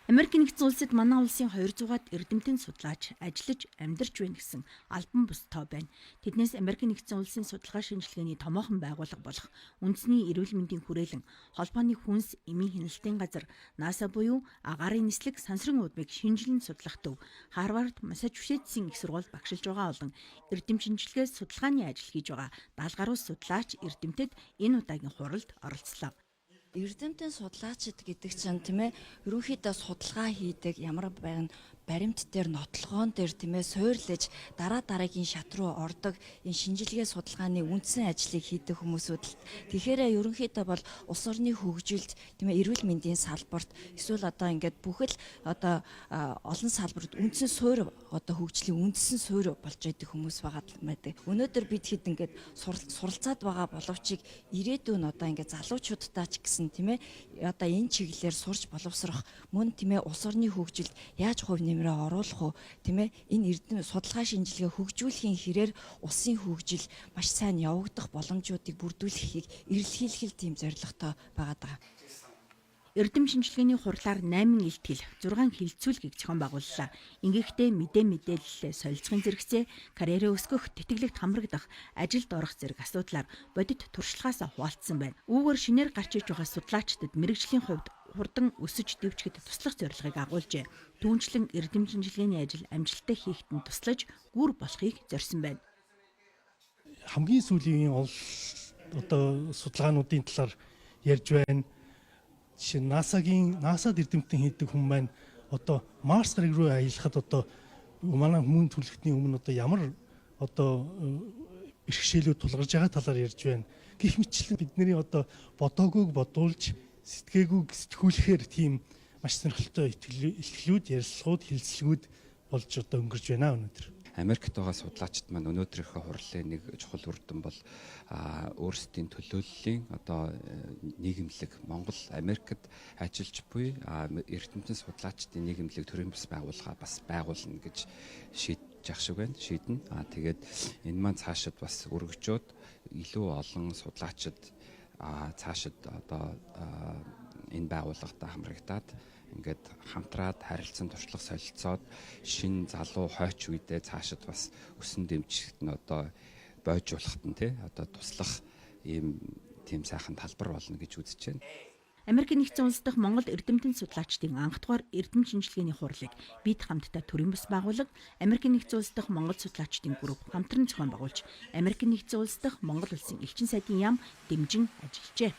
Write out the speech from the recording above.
Америк нэгдсэн улсад манай улсын 200-аад эрдэмтэн судлаач ажиллаж амьдарч байна гэсэн албан бус тоо байна. Тэднээс Америк нэгдсэн улсын судалгаа шинжилгээний томоохон байгууллага болох үндэсний эрүүл мэндийн хүрээлэн холбооны хүнс эмийн хяналтын газар NASA буюу агаарын нислэг сансрын уудмыг шинжилэн судлах төв Харвард, Массачусетсийн их сургуульд багшилж байгаа олон эрдэм шинжилгээ судалгааны ажил хийж байгаа 70 гаруй судлаач эрдэмтэд энэ удаагийн хуралд оролцлоо. Эрдэмтэн судлаачид гэдэг чинь тийм ээ ерөнхийдөө судалгаа хийдэг ямар байгаан баримт дээр нотлогоон дээр тийм ээ суйрлаж дараагийн шат руу ордог энэ шинжилгээ судалгааны үндсэн ажлыг хийдэг хүмүүсүүд л тэгэхээр ерөнхийдөө бол улс орны хөгжилд тийм ээ эрүүл мэндийн салбарт эсвэл одоо ингээд бүхэл одоо олон салбарт үндсэн суурь одоо хөгжлийн үндсэн суурь болж байдаг хүмүүс байдаг. Өнөөдөр бид хэд ингээд суралцаад байгаа боловч ирээдүйн одоо ингээд залуучуудтай ч гэсэн тийм ээ одоо энэ чиглэлээр сурч боловсрох мөн тийм ээ улс орны хөгжилд яаж хувь нэмрээ оруулах уу тийм ээ энэ эрдэм судалгаа шинжилгээ хөгжүүлэхийн хэрээр улсын хөгжил маш сайн явагдах боломжуудыг бүрдүүлэхийг эрэлхийлэх тийм зорилготой байгаад байгаа. Эрдэм шинжилгээний хурлаар 8 илтгэл, 6 хилцүүлгийг зохион байгууллаа. Ингэхдээ мэдээлэл солилцохын зэрэгцээ, карьерээ өсгөх, тэтгэлэгт хамрагдах, ажилд орох зэрэг асуудлаар бодит туршлагаас хуваалцсан байна. Үүгээр шинээр гарч иж байгаа судлаачдад мэрэгжлийн хувьд хурдан өсөж дэвчгэд туслах зорилгыг агуулжээ. Түүнчлэн эрдэм шинжилгээний ажил амжилттай хийхэд нь туслаж гүр болохыг зорьсон байна. Хамгийн сүүлийн одоо судалгаануудын талаар ярьж байна. Жишээ нь NASA-д эрдэмтэн хийдэг хүн маань одоо Марс гариг руу аялахад одоо манай хүмүүн төлөвтний өмнө одоо ямар одоо бэрхшээлүүд тулгарч байгаа талаар ярьж байна. Гэх мэтлэн бидний одоо бодоогүйг бодуулж сэтгээгүйг сэтгүүлэхээр тийм маш сонирхолтой ихтлүүд, ярилцлагууд, хэлэлцэлгүүд болж одоо өнгөрч байна өнөөдөр. Америкт байгаа судлаачид маань өнөөдрийнхөө хурлын нэг чухал үр дүн бол өөрсдийн төлөөллийн одоо нийгэмлэг Монгол Америкт ажиллаж буй эрдэмтэн судлаачдын нийгэмлэг төрийн бас байгууллага бас байгуулна гэж шийдэж ах шиг байна. Шийднэ. Тэгээд энэ маань цаашид бас өргөжөөд илүү олон судлаачид цаашид одоо энэ байгууллагатай хамрагдаад ингээд хамтраад харилцан туршлага солилцоод шин залуу хойч үедээ цаашид бас өсөн дэмжигт нь одоо бойжуулахт нь одоо туслах ийм сайхан талбар болно гэж үзэж байна. Америк нэгдсэн улс дахь Монгол эрдэмтэн судлаачдын анх дугаар эрдэм шинжилгээний хурлыг бид хамтдаа төрийн бас байгууллага, Америк нэгдсэн улс дахь Монгол судлаачдын групп хамтран зохион байгуулж, Америк нэгдсэн улс дахь Монгол улсын элчин сайдын яам дэмжин ажиллажээ.